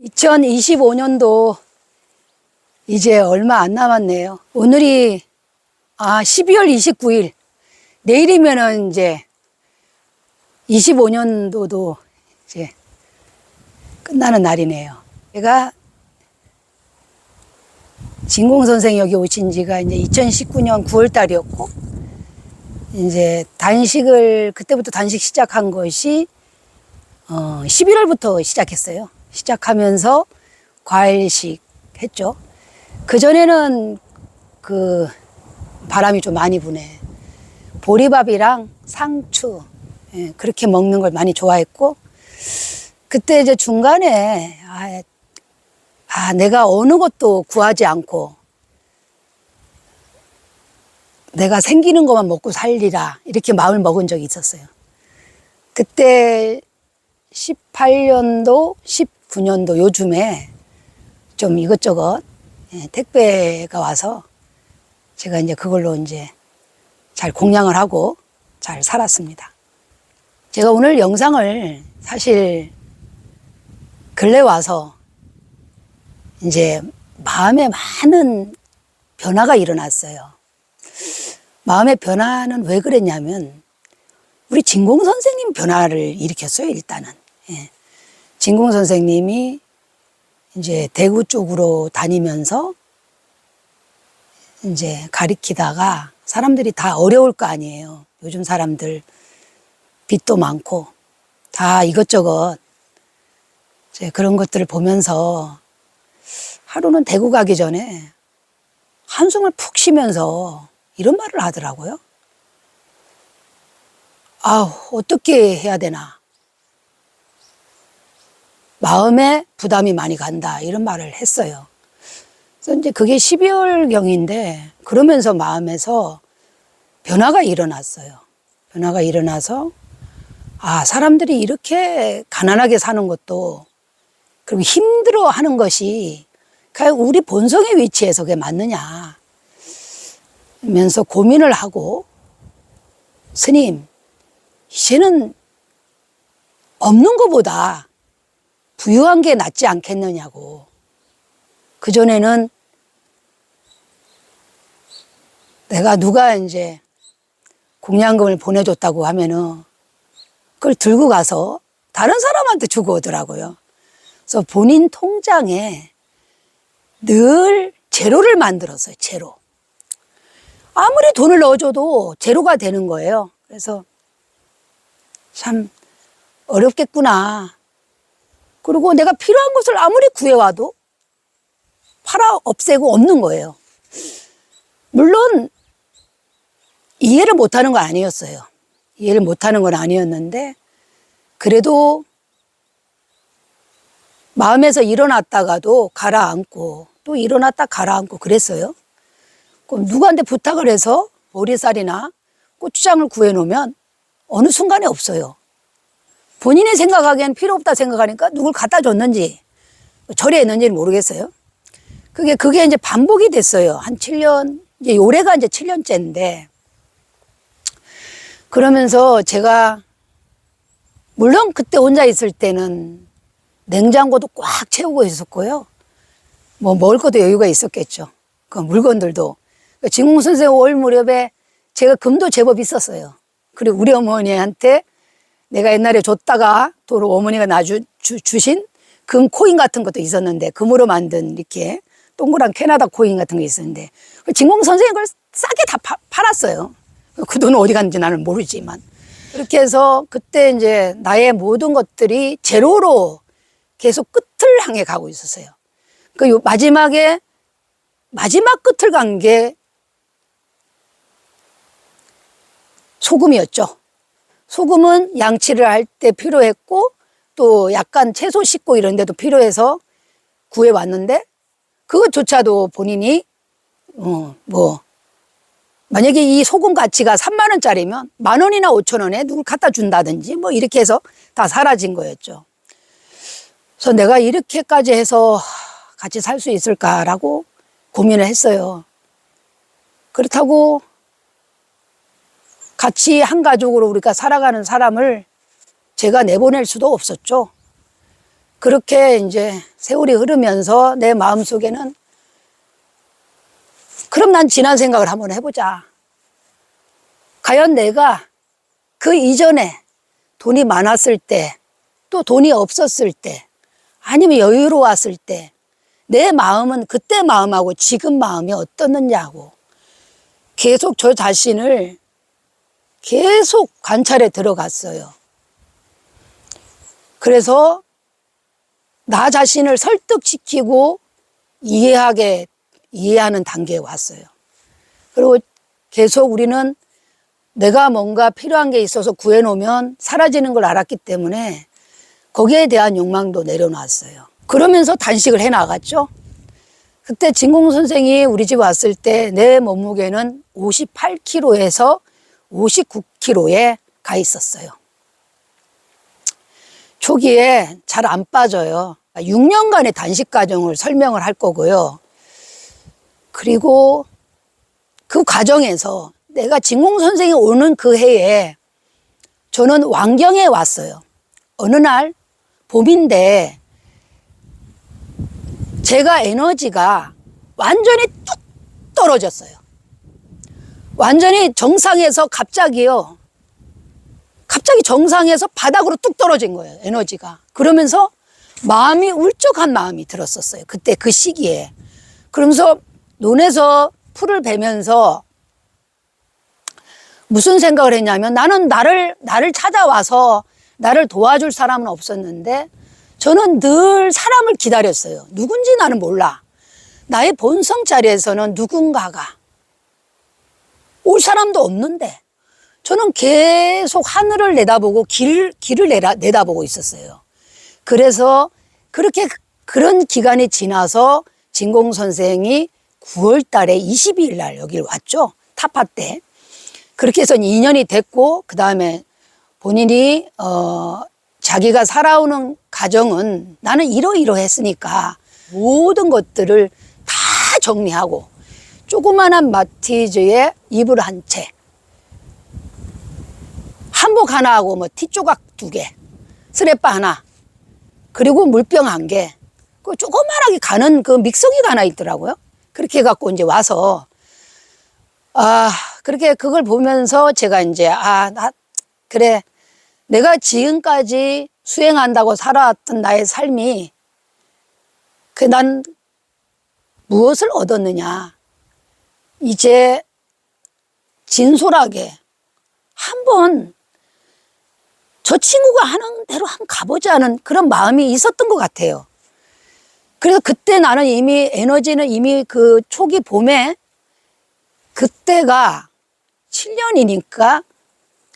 2025년도 이제 얼마 안 남았네요. 오늘이 12월 29일. 내일이면은 이제 25년도도 이제 끝나는 날이네요. 제가 진공 선생이 여기 오신 지가 이제 2019년 9월 달이었고, 이제 그때부터 단식 시작한 것이 11월부터 시작했어요. 시작하면서 과일식 했죠. 그전에는 그 바람이 좀 많이 부네. 보리밥이랑 상추, 그렇게 먹는 걸 많이 좋아했고, 그때 이제 중간에 내가 어느 것도 구하지 않고 내가 생기는 것만 먹고 살리라, 이렇게 마음을 먹은 적이 있었어요. 그때 18년도, 19년도 요즘에 좀 이것저것 택배가 와서 제가 이제 그걸로 이제 잘 공양을 하고 잘 살았습니다. 제가 오늘 영상을 사실 근래 와서 이제 마음에 많은 변화가 일어났어요. 마음의 변화는 왜 그랬냐면 우리 진공 선생님 변화를 일으켰어요. 일단은 진공 선생님이 이제 대구 쪽으로 다니면서 이제 가리키다가 사람들이 다 어려울 거 아니에요. 요즘 사람들 빚도 많고 다 이것저것 이제 그런 것들을 보면서 하루는 대구 가기 전에 한숨을 푹 쉬면서 이런 말을 하더라고요. 어떻게 해야 되나. 마음에 부담이 많이 간다, 이런 말을 했어요. 그래서 이제 그게 12월경인데 그러면서 마음에서 변화가 일어났어요. 변화가 일어나서 사람들이 이렇게 가난하게 사는 것도, 그리고 힘들어 하는 것이 과연 우리 본성의 위치에서 그게 맞느냐 하면서 고민을 하고, 스님, 이제는 없는 것보다 부유한 게 낫지 않겠느냐고. 그전에는 누가 이제 공양금을 보내줬다고 하면은 그걸 들고 가서 다른 사람한테 주고 오더라고요. 그래서 본인 통장에 늘 제로를 만들었어요. 제로. 아무리 돈을 넣어줘도 제로가 되는 거예요. 그래서 참 어렵겠구나. 그리고 내가 필요한 것을 아무리 구해와도 팔아 없애고 없는 거예요. 물론 이해를 못하는 건 아니었어요. 이해를 못하는 건 아니었는데 그래도 마음에서 일어났다가도 가라앉고 또 일어났다 가라앉고 그랬어요. 그럼 누구한테 부탁을 해서 보리쌀이나 고추장을 구해놓으면 어느 순간에 없어요. 본인이 생각하기엔 필요 없다 생각하니까 누굴 갖다 줬는지 처리했는지는 모르겠어요. 그게 이제 반복이 됐어요. 한 7년, 이제 올해가 이제 7년째인데, 그러면서 제가, 물론 그때 혼자 있을 때는 냉장고도 꽉 채우고 있었고요. 먹을 것도 여유가 있었겠죠. 그 물건들도. 진공 선생 올 무렵에 제가 금도 제법 있었어요. 그리고 우리 어머니한테 내가 옛날에 줬다가 또 어머니가 주신 금 코인 같은 것도 있었는데, 금으로 만든 이렇게 동그란 캐나다 코인 같은 거 있었는데, 진공 선생이 그걸 싸게 다 팔았어요. 그 돈은 어디 갔는지 나는 모르지만. 그렇게 해서 그때 이제 나의 모든 것들이 제로로 계속 끝을 향해 가고 있었어요. 그 마지막 끝을 간 게 소금이었죠. 소금은 양치를 할 때 필요했고 또 약간 채소 씻고 이런 데도 필요해서 구해왔는데, 그것조차도 본인이 만약에 이 소금 가치가 3만 원짜리면 10,000원이나 5,000원에 누굴 갖다 준다든지 이렇게 해서 다 사라진 거였죠. 그래서 내가 이렇게까지 해서 같이 살 수 있을까라고 고민을 했어요. 그렇다고 같이 한 가족으로 우리가 살아가는 사람을 제가 내보낼 수도 없었죠. 그렇게 이제 세월이 흐르면서 내 마음속에는 그럼 난 지난 생각을 한번 해보자. 과연 내가 그 이전에 돈이 많았을 때, 또 돈이 없었을 때, 아니면 여유로웠을 때, 내 마음은 그때 마음하고 지금 마음이 어떻느냐고 계속 저 자신을 계속 관찰에 들어갔어요. 그래서 나 자신을 설득시키고 이해하는 단계에 왔어요. 그리고 계속 우리는 내가 뭔가 필요한 게 있어서 구해놓으면 사라지는 걸 알았기 때문에 거기에 대한 욕망도 내려놨어요. 그러면서 단식을 해나갔죠. 그때 진공 선생이 우리 집 왔을 때 내 몸무게는 58kg에서 59kg에 가 있었어요. 초기에 잘 안 빠져요. 6년간의 단식 과정을 설명을 할 거고요. 그리고 그 과정에서 내가 진공 선생이 오는 그 해에 저는 왕경에 왔어요. 어느 날 봄인데 제가 에너지가 완전히 뚝 떨어졌어요. 완전히 정상에서 갑자기요. 갑자기 정상에서 바닥으로 뚝 떨어진 거예요. 에너지가. 그러면서 마음이 울적한 마음이 들었었어요. 그때 그 시기에. 그러면서 눈에서 풀을 베면서 무슨 생각을 했냐면 나는 나를 찾아와서 나를 도와줄 사람은 없었는데 저는 늘 사람을 기다렸어요. 누군지 나는 몰라. 나의 본성 자리에서는 누군가가 올 사람도 없는데 저는 계속 하늘을 내다보고 길을 내다보고 있었어요. 그래서 그런 기간이 지나서 진공 선생이 9월 달에 22일 날 여길 왔죠. 타파 때. 그렇게 해서 2년이 됐고 그 다음에 본인이 자기가 살아오는 가정은 나는 이러이러했으니까 모든 것들을 다 정리하고 조그만한 마티즈에 이불 한 채, 한복 하나 하고 뭐 티조각 2개, 스레빠 하나, 그리고 물병 1개, 그 조그만하게 가는 그 믹서기가 하나 있더라고요. 그렇게 해갖고 이제 와서 그렇게 그걸 보면서 제가 이제 그래, 내가 지금까지 수행한다고 살아왔던 나의 삶이 난 무엇을 얻었느냐. 이제 진솔하게 한번 저 친구가 하는 대로 한번 가보자는 그런 마음이 있었던 것 같아요. 그래서 그때 나는 에너지는 이미 그 초기 봄에 그때가 7년이니까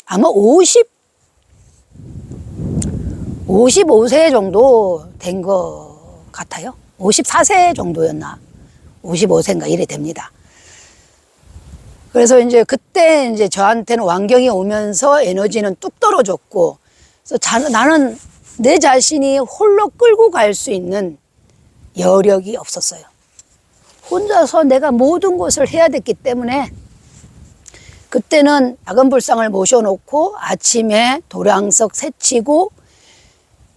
아마 55세 정도 된 것 같아요. 54세 정도였나? 55세인가 이래 됩니다. 그래서 이제 그때 이제 저한테는 완경이 오면서 에너지는 뚝 떨어졌고, 그래서 나는 내 자신이 홀로 끌고 갈 수 있는 여력이 없었어요. 혼자서 내가 모든 것을 해야 됐기 때문에 그때는 작은 불상을 모셔놓고 아침에 도량석 새치고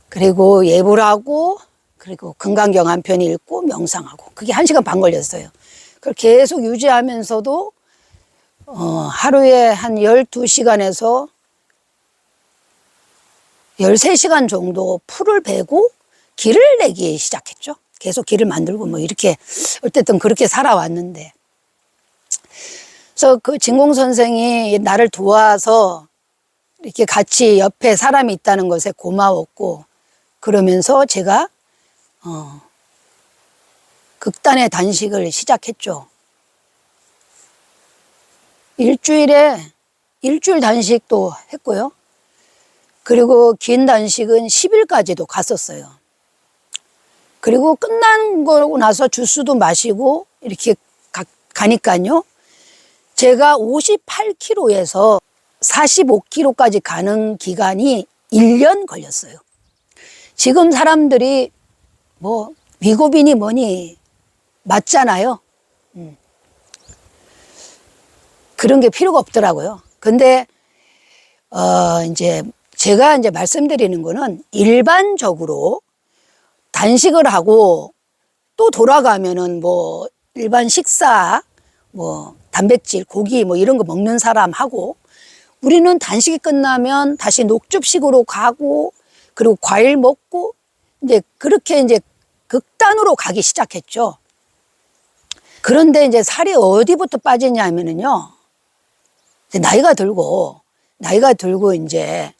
그리고 예불 하고 그리고 금강경 한 편 읽고 명상하고 그게 1시간 반 걸렸어요. 그걸 계속 유지하면서도 하루에 한 12시간에서 13시간 정도 풀을 베고 길을 내기 시작했죠. 계속 길을 만들고 뭐 이렇게 어쨌든 그렇게 살아왔는데, 그래서 그 진공 선생이 나를 도와서 이렇게 같이 옆에 사람이 있다는 것에 고마웠고, 그러면서 제가 극단의 단식을 시작했죠. 일주일 단식도 했고요. 그리고 긴 단식은 10일까지도 갔었어요. 그리고 끝난 거고 나서 주스도 마시고 이렇게 가니까요. 제가 58kg에서 45kg까지 가는 기간이 1년 걸렸어요. 지금 사람들이 뭐 위고비니 뭐니 맞잖아요. 그런 게 필요가 없더라고요. 근데 이제 제가 이제 말씀드리는 거는 일반적으로 단식을 하고 또 돌아가면은 뭐 일반 식사, 뭐 단백질, 고기 뭐 이런 거 먹는 사람하고 우리는 단식이 끝나면 다시 녹즙식으로 가고 그리고 과일 먹고 이제 그렇게 이제 극단으로 가기 시작했죠. 그런데 이제 살이 어디부터 빠지냐 하면은요. 이제 나이가 들고 이제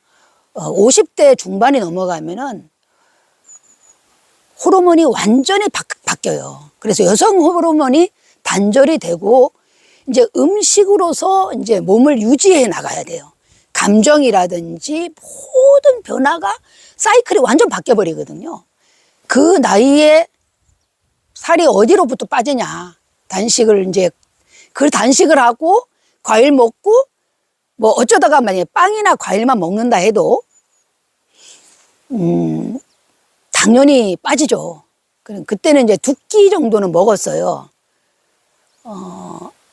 50대 중반이 넘어가면은 호르몬이 완전히 바뀌어요. 그래서 여성 호르몬이 단절이 되고 이제 음식으로서 이제 몸을 유지해 나가야 돼요. 감정이라든지 모든 변화가 사이클이 완전 바뀌어 버리거든요. 그 나이에 살이 어디로부터 빠지냐. 단식을 이제 그 단식을 하고 과일 먹고 뭐 어쩌다가 만약에 빵이나 과일만 먹는다 해도 당연히 빠지죠. 그때는 이제 2끼 정도는 먹었어요.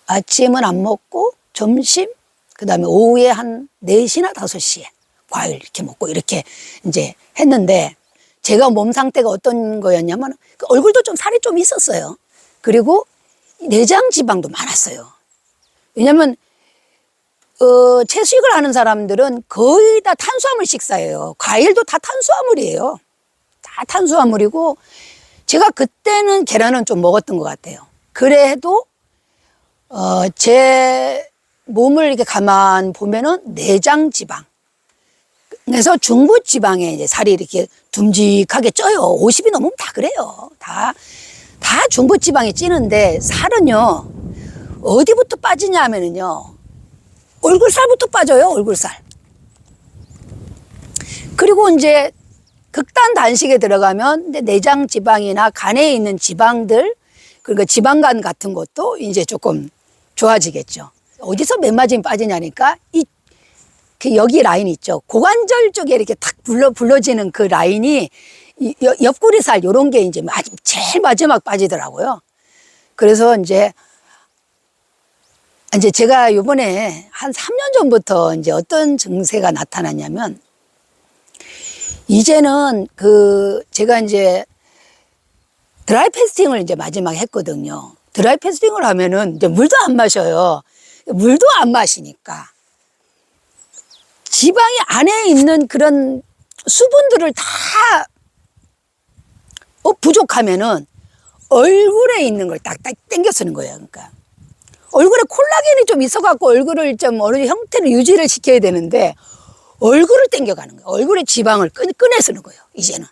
아침은 안 먹고 점심 그다음에 오후에 한 4시나 5시에 과일 이렇게 먹고 이렇게 이제 했는데 제가 몸 상태가 어떤 거였냐면 얼굴도 좀 살이 좀 있었어요. 그리고 내장 지방도 많았어요. 왜냐면 채식을 하는 사람들은 거의 다 탄수화물 식사예요. 과일도 다 탄수화물이에요. 다 탄수화물이고 제가 그때는 계란은 좀 먹었던 것 같아요. 그래도 제 몸을 이렇게 가만 보면은 내장 지방. 그래서 중부 지방에 이제 살이 이렇게 듬직하게 쪄요. 50이 넘으면 다 그래요. 다 중부 지방이 찌는데 살은요. 어디부터 빠지냐 하면은요. 얼굴살부터 빠져요. 얼굴살. 그리고 이제 극단 단식에 들어가면 내장 지방이나 간에 있는 지방들 그러니까 지방간 같은 것도 이제 조금 좋아지겠죠. 어디서 맨마짐 빠지냐니까 여기 라인 있죠. 고관절 쪽에 이렇게 탁 불러지는 그 라인이 옆구리살 요런 게 이제 제일 마지막 빠지더라고요. 그래서 이제 제가 요번에 한 3년 전부터 이제 어떤 증세가 나타났냐면 이제는 제가 이제 드라이 패스팅을 이제 마지막에 했거든요. 드라이 패스팅을 하면은 이제 물도 안 마셔요. 물도 안 마시니까 지방이 안에 있는 그런 수분들을 다 부족하면은 얼굴에 있는 걸 딱딱 땡겨 쓰는 거예요. 그러니까 얼굴에 콜라겐이 좀 있어갖고 얼굴을 좀 어느 형태를 유지를 시켜야 되는데 얼굴을 땡겨가는 거예요. 얼굴에 지방을 꺼내 쓰는 거예요. 이제는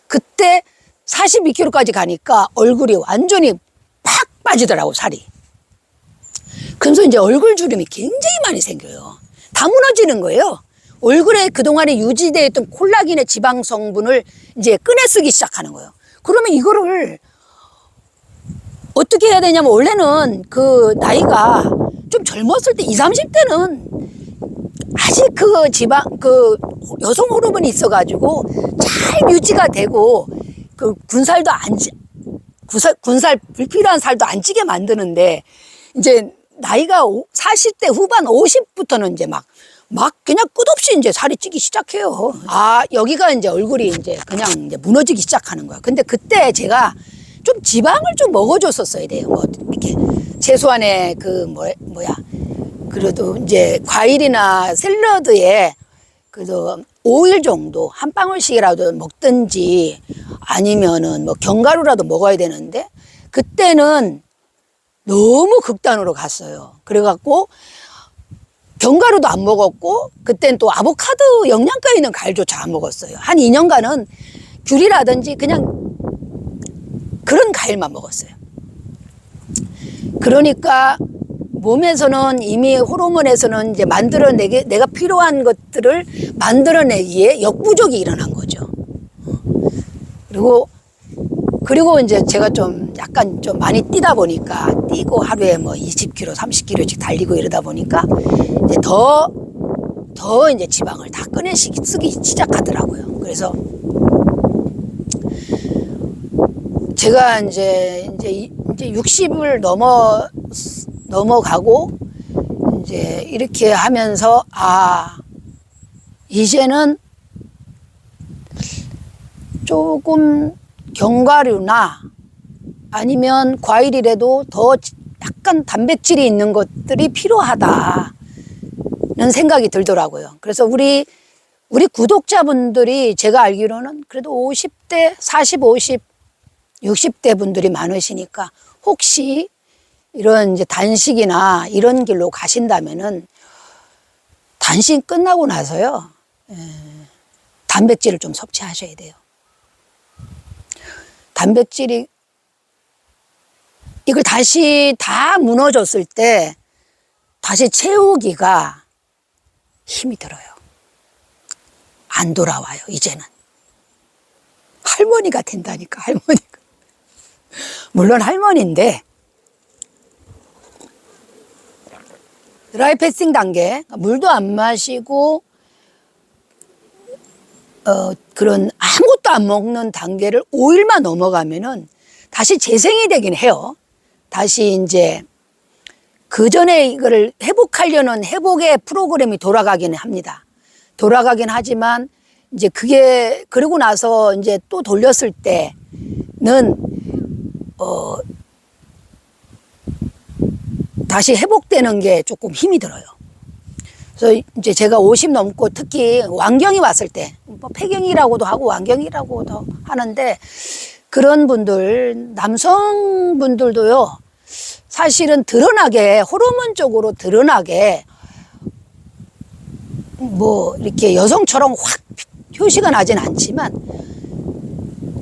그때 42kg까지 가니까 얼굴이 완전히 팍 빠지더라고 살이. 그래서 이제 얼굴 주름이 굉장히 많이 생겨요. 다 무너지는 거예요. 얼굴에 그동안에 유지되어 있던 콜라겐의 지방 성분을 이제 꺼내 쓰기 시작하는 거예요. 그러면 이거를 어떻게 해야 되냐면 원래는 그 나이가 좀 젊었을 때 20, 30대는 아직 그 지방 여성 호르몬이 있어가지고 잘 유지가 되고 그 군살 불필요한 살도 안 찌게 만드는데 이제 나이가 40대 후반 50부터는 이제 막 그냥 끝없이 이제 살이 찌기 시작해요. 여기가 이제 얼굴이 이제 그냥 이제 무너지기 시작하는 거야. 근데 그때 제가 좀 지방을 좀 먹어줬었어야 돼요. 뭐 이렇게 최소한의 그래도 이제 과일이나 샐러드에 그래도 오일 정도 한 방울씩이라도 먹든지 아니면은 뭐 견과류라도 먹어야 되는데 그때는 너무 극단으로 갔어요. 그래갖고 견과류도 안 먹었고 그때는 또 아보카도 영양가 있는 과일조차 안 먹었어요. 한 2년간은 귤이라든지 그냥 그런 과일만 먹었어요. 그러니까 몸에서는 이미 호르몬에서는 이제 내가 필요한 것들을 만들어내기에 역부족이 일어난 거죠. 그리고 이제 제가 좀 약간 좀 많이 뛰고 하루에 뭐 20km, 30km씩 달리고 이러다 보니까 이제 더 이제 지방을 다 쓰기 시작하더라고요. 그래서 제가 이제 60을 넘어가고 이제 이렇게 하면서 이제는 조금 견과류나 아니면 과일이라도 더 약간 단백질이 있는 것들이 필요하다는 생각이 들더라고요. 그래서 우리 구독자분들이 제가 알기로는 그래도 50대, 40, 50, 60대 분들이 많으시니까 혹시 이런 이제 단식이나 이런 길로 가신다면은 단식 끝나고 나서요, 단백질을 좀 섭취하셔야 돼요. 단백질이 이걸 다시 다 무너졌을 때 다시 채우기가 힘이 들어요. 안 돌아와요, 이제는. 할머니가 된다니까, 할머니가. 물론 할머니인데, 드라이 패스팅 단계, 물도 안 마시고, 그런 아무것도 안 먹는 단계를 5일만 넘어가면은 다시 재생이 되긴 해요. 다시 이제 그 전에 이거를 회복하려는 회복의 프로그램이 돌아가기는 합니다. 돌아가긴 하지만 이제 그게 그러고 나서 이제 또 돌렸을 때는 다시 회복되는 게 조금 힘이 들어요. 그래서 이제 제가 50 넘고 특히 완경이 왔을 때, 뭐 폐경이라고도 하고 완경이라고도 하는데 그런 분들, 남성분들도요, 사실은 드러나게, 호르몬적으로 드러나게 뭐 이렇게 여성처럼 확 표시가 나진 않지만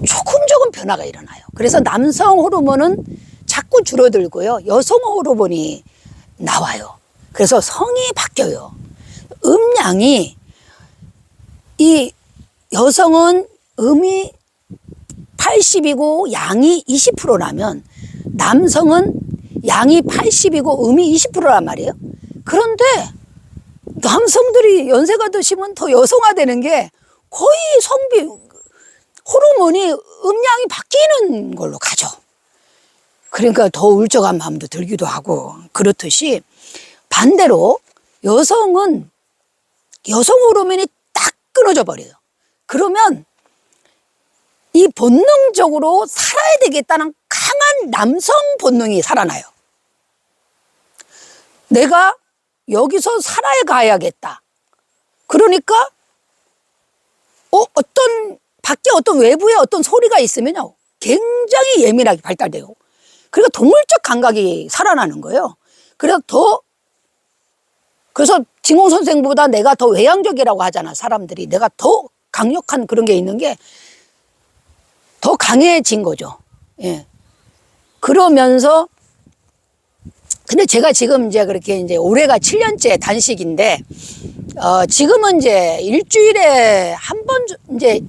조금 변화가 일어나요. 그래서 남성 호르몬은 자꾸 줄어들고요, 여성 호르몬이 나와요. 그래서 성이 바뀌어요. 음양이, 이 여성은 음이 80이고 양이 20%라면 남성은 양이 80이고 음이 20%란 말이에요. 그런데 남성들이 연세가 드시면 더 여성화되는 게 거의 성비, 호르몬이 음양이 바뀌는 걸로 가죠. 그러니까 더 울적한 마음도 들기도 하고, 그렇듯이 반대로 여성은 여성 호르몬이 딱 끊어져 버려요. 그러면 이 본능적으로 살아야 되겠다는 강한 남성 본능이 살아나요. 내가 여기서 살아야 가야겠다. 그러니까 어떤 밖에 어떤 외부에 어떤 소리가 있으면요, 굉장히 예민하게 발달되고, 그러니까 동물적 감각이 살아나는 거예요. 그래서 진공 선생보다 내가 더 외향적이라고 하잖아, 사람들이. 내가 더 강력한 그런 게 있는 게 더 강해진 거죠. 예. 그러면서, 근데 제가 지금 이제 그렇게 이제 올해가 7년째 단식인데, 지금은 이제 일주일에 한 번, 이제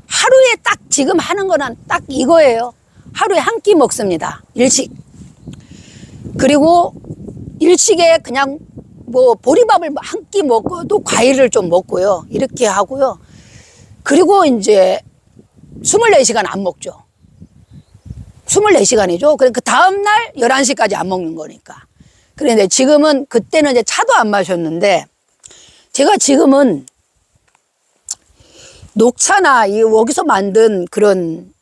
하루에 딱 지금 하는 거는 딱 이거예요. 하루에 한 끼 먹습니다. 일식. 그리고 일식에 그냥 뭐 보리밥을 한 끼 먹고 또 과일을 좀 먹고요. 이렇게 하고요. 그리고 이제 24시간 안 먹죠. 24시간이죠. 그 다음날 11시까지 안 먹는 거니까. 그런데 지금은, 그때는 이제 차도 안 마셨는데, 제가 지금은 녹차나 여기서 만든 그런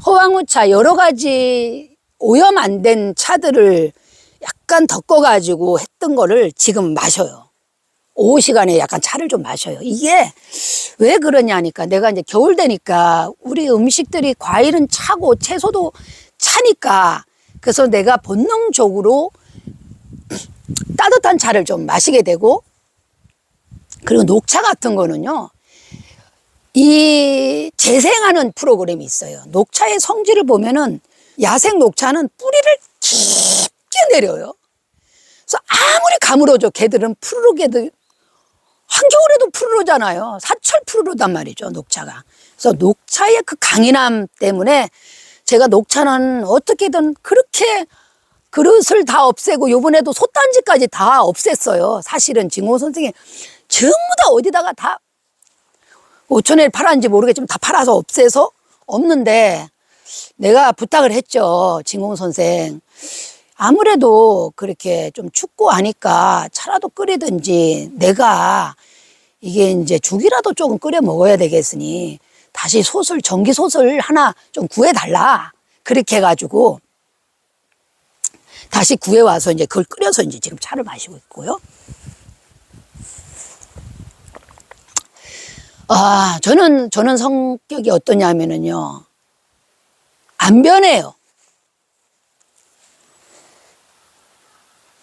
허황우차 여러 가지 오염 안 된 차들을 약간 덮어가지고 했던 거를 지금 마셔요. 오후 시간에 약간 차를 좀 마셔요. 이게 왜 그러냐니까, 내가 이제 겨울 되니까 우리 음식들이 과일은 차고 채소도 차니까, 그래서 내가 본능적으로 따뜻한 차를 좀 마시게 되고, 그리고 녹차 같은 거는요, 이 재생하는 프로그램이 있어요. 녹차의 성질을 보면은 야생 녹차는 뿌리를 깊게 내려요. 그래서 아무리 가물어줘, 걔들은 푸르르, 걔들 한겨울에도 푸르르잖아요. 사철 푸르르단 말이죠, 녹차가. 그래서 녹차의 그 강인함 때문에 제가 녹차는 어떻게든 그렇게 그릇을 다 없애고, 요번에도 솥단지까지 다 없앴어요. 사실은 진공 선생이 전부 다 어디다가 다 5천원에 팔았는지 모르겠지만 다 팔아서 없애서 없는데, 내가 부탁을 했죠, 진공 선생. 아무래도 그렇게 좀 춥고 하니까 차라도 끓이든지, 내가 이게 이제 죽이라도 조금 끓여 먹어야 되겠으니 다시 전기 솥을 하나 좀 구해달라. 그렇게 해가지고 다시 구해와서 이제 그걸 끓여서 이제 지금 차를 마시고 있고요. 저는 성격이 어떠냐면은요, 안 변해요.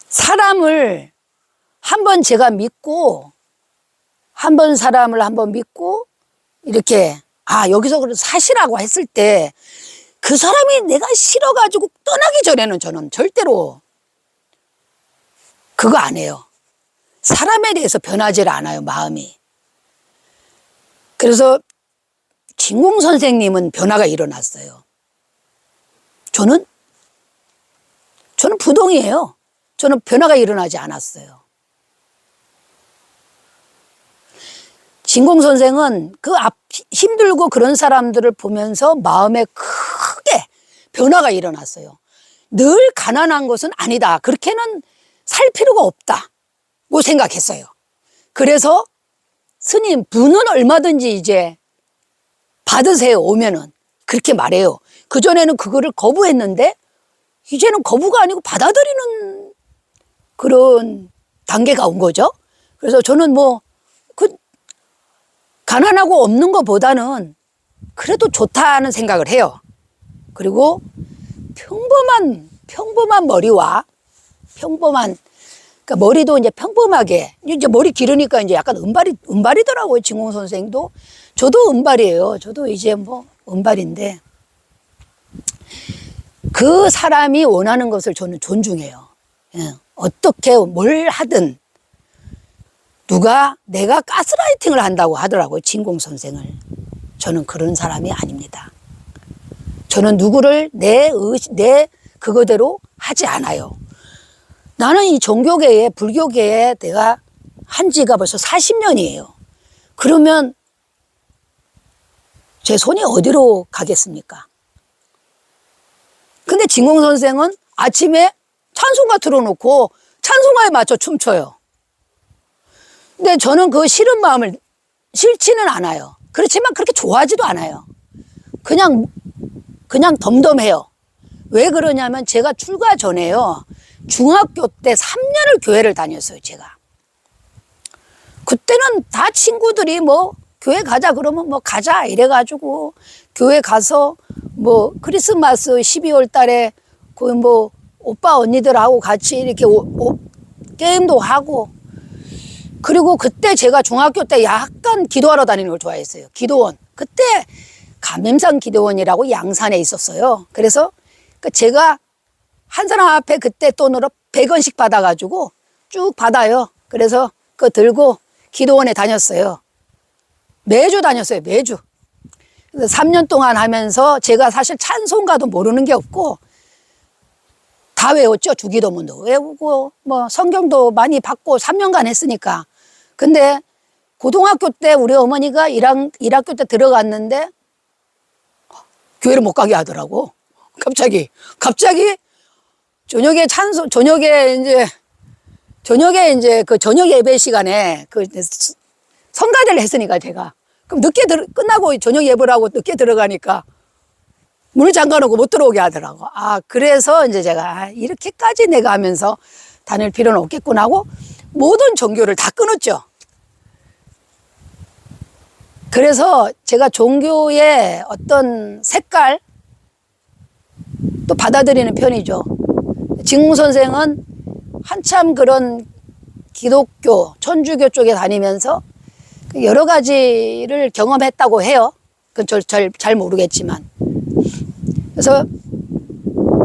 사람을 한번 제가 믿고, 한번 사람을 한번 믿고, 이렇게, 여기서 사시라고 했을 때, 그 사람이 내가 싫어가지고 떠나기 전에는 저는 절대로 그거 안 해요. 사람에 대해서 변하지 않아요, 마음이. 그래서 진공 선생님은 변화가 일어났어요. 저는 부동이에요. 저는 변화가 일어나지 않았어요. 진공 선생은 힘들고 그런 사람들을 보면서 마음에 크게 변화가 일어났어요. 늘 가난한 것은 아니다. 그렇게는 살 필요가 없다고 생각했어요. 그래서 스님, 부는 얼마든지 이제 받으세요, 오면은. 그렇게 말해요. 그전에는 그거를 거부했는데, 이제는 거부가 아니고 받아들이는 그런 단계가 온 거죠. 그래서 저는 가난하고 없는 것보다는 그래도 좋다는 생각을 해요. 그리고 평범한 머리와 그러니까 머리도 이제 평범하게, 이제 머리 기르니까 이제 약간 은발이더라고요, 진공 선생도. 저도 은발이에요. 저도 이제 은발인데, 그 사람이 원하는 것을 저는 존중해요. 어떻게 뭘 하든, 내가 가스라이팅을 한다고 하더라고요, 진공 선생을. 저는 그런 사람이 아닙니다. 저는 누구를 내 그거대로 하지 않아요. 나는 이 종교계에, 불교계에 내가 한 지가 벌써 40년이에요. 그러면 제 손이 어디로 가겠습니까? 근데 진공 선생은 아침에 찬송가 틀어놓고 찬송가에 맞춰 춤춰요. 근데 저는 그 싫은 마음을 싫지는 않아요. 그렇지만 그렇게 좋아하지도 않아요. 그냥 덤덤해요. 왜 그러냐면 제가 출가 전에요, 중학교 때 3년을 교회를 다녔어요, 제가. 그때는 다 친구들이 교회 가자 그러면 가자 이래가지고 교회 가서 크리스마스 12월 달에 오빠 언니들하고 같이 이렇게 게임도 하고, 그리고 그때 제가 중학교 때 약간 기도하러 다니는 걸 좋아했어요. 기도원. 그때 감림산 기도원이라고 양산에 있었어요. 그래서 제가 한 사람 앞에 그때 돈으로 100원씩 받아가지고 쭉 받아요. 그래서 그거 들고 기도원에 다녔어요. 매주 다녔어요, 매주. 그래서 3년 동안 하면서 제가 사실 찬송가도 모르는 게 없고 다 외웠죠. 주기도문도 외우고 성경도 많이 받고 3년간 했으니까. 근데 고등학교 때 우리 어머니가 1학교 때 들어갔는데 교회를 못 가게 하더라고. 갑자기 저녁에 그 저녁 예배 시간에 성가대를 했으니까 제가 그럼 끝나고 저녁 예배를 하고 늦게 들어가니까 문을 잠가놓고 못 들어오게 하더라고. 그래서 이제 제가 이렇게까지 내가 하면서 다닐 필요는 없겠구나 하고 모든 종교를 다 끊었죠. 그래서 제가 종교의 어떤 색깔 또 받아들이는 편이죠. 진공 선생은 한참 그런 기독교, 천주교 쪽에 다니면서 여러 가지를 경험했다고 해요. 그건 잘 모르겠지만. 그래서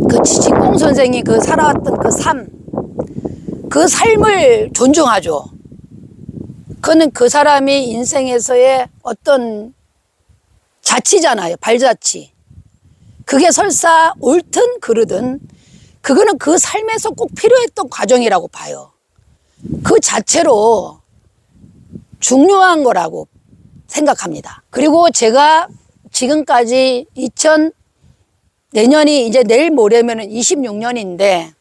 그 진공 선생이 살아왔던 그 삶을 존중하죠. 그거는 그 사람이 인생에서의 어떤 자치잖아요. 발자취. 그게 설사 옳든 그르든 그거는 그 삶에서 꼭 필요했던 과정이라고 봐요. 그 자체로 중요한 거라고 생각합니다. 그리고 제가 지금까지 내년이 이제 내일 모레면은 26년인데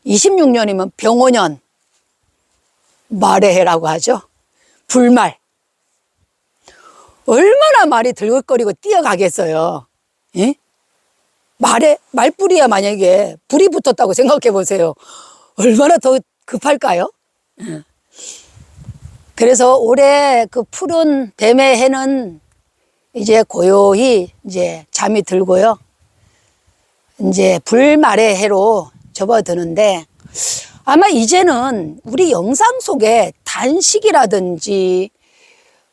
26년이면 병오년 말의 해라고 하죠. 불말. 얼마나 말이 들긋거리고 뛰어가겠어요. 예? 말뿌리야 만약에 불이 붙었다고 생각해 보세요. 얼마나 더 급할까요? 예. 그래서 올해 그 푸른 뱀의 해는 이제 고요히 이제 잠이 들고요. 이제 불말의 해로 접어드는데 아마 이제는 우리 영상 속에 단식이라든지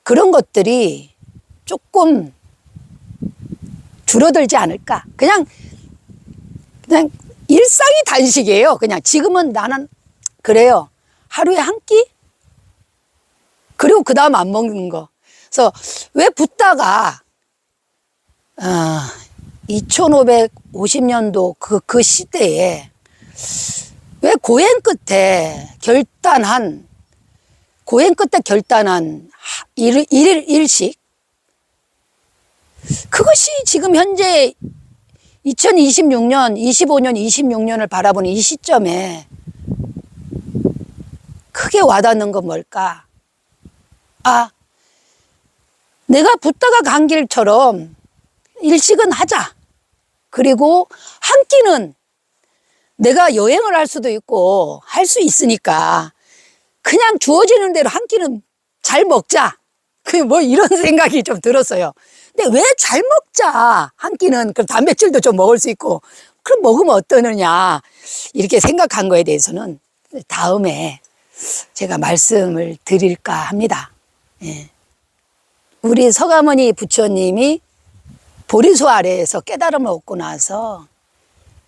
그런 것들이 조금 줄어들지 않을까. 그냥 일상이 단식이에요. 그냥 지금은 나는 그래요. 하루에 한 끼? 그리고 그 다음 안 먹는 거. 그래서 왜 붓다가 2550년도 그 시대에 왜 고행 끝에 결단한 일식 그것이 지금 현재 2026년, 25년, 26년을 바라보는 이 시점에 크게 와닿는 건 뭘까? 아, 내가 붓다가 간 길처럼 일식은 하자. 그리고 한 끼는 내가 여행을 할 수도 있고 할 수 있으니까 그냥 주어지는 대로 한 끼는 잘 먹자. 뭐 이런 생각이 좀 들었어요. 근데 왜 잘 먹자? 한 끼는 그럼 단백질도 좀 먹을 수 있고 그럼 먹으면 어떠느냐 이렇게 생각한 거에 대해서는 다음에 제가 말씀을 드릴까 합니다. 예. 우리 서가모니 부처님이 보리수 아래에서 깨달음을 얻고 나서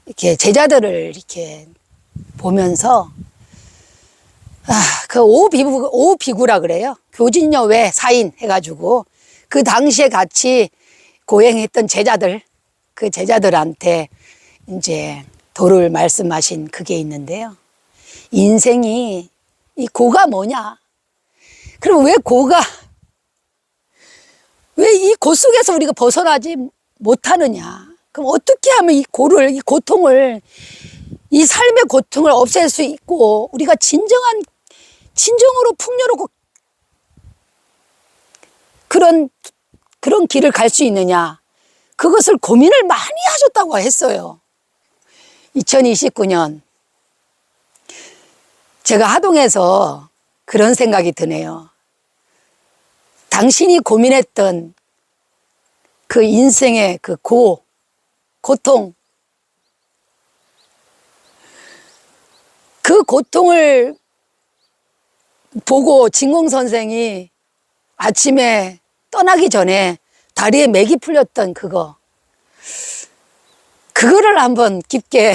이렇게 제자들을 이렇게 보면서 그 오비구라 그래요. 교진여 외 사인 해가지고 그 당시에 같이 고행했던 제자들, 그 제자들한테 이제 도를 말씀하신 그게 있는데요. 인생이 이 고가 뭐냐? 그럼 왜 이 고 속에서 우리가 벗어나지 못하느냐? 그럼 어떻게 하면 이 고통을, 이 삶의 고통을 없앨 수 있고, 우리가 진정으로 풍요롭고 그런 길을 갈 수 있느냐? 그것을 고민을 많이 하셨다고 했어요. 2029년. 제가 하동에서 그런 생각이 드네요. 당신이 고민했던 그 인생의 그 고통, 그 고통을 보고 진공 선생이 아침에 떠나기 전에 다리에 맥이 풀렸던 그거를 한번 깊게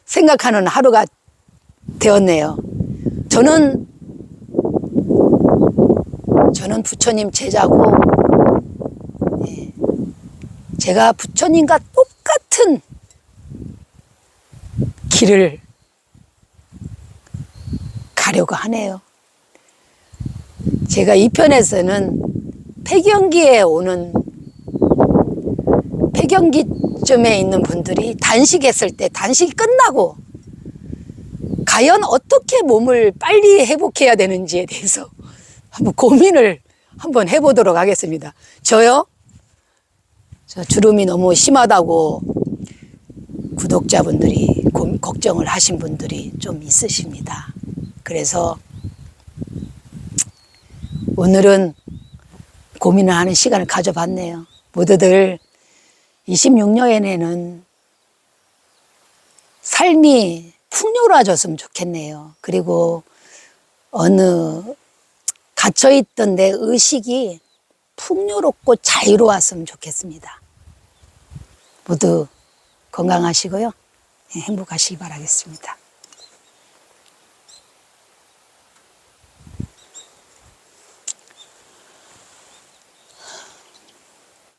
생각하는 하루가 되었네요. 저는 부처님 제자고, 제가 부처님과 똑같은 길을 가려고 하네요. 제가 이 편에서는 폐경기쯤에 있는 분들이 단식했을 때, 단식이 끝나고 과연 어떻게 몸을 빨리 회복해야 되는지에 대해서 한번 고민을 한번 해보도록 하겠습니다. 저 주름이 너무 심하다고 구독자분들이 걱정을 하신 분들이 좀 있으십니다. 그래서 오늘은 고민을 하는 시간을 가져봤네요. 모두들 26년에는 삶이 풍요로워졌으면 좋겠네요. 그리고 어느 갇혀있던 내 의식이 풍요롭고 자유로웠으면 좋겠습니다. 모두 건강하시고요. 행복하시기 바라겠습니다.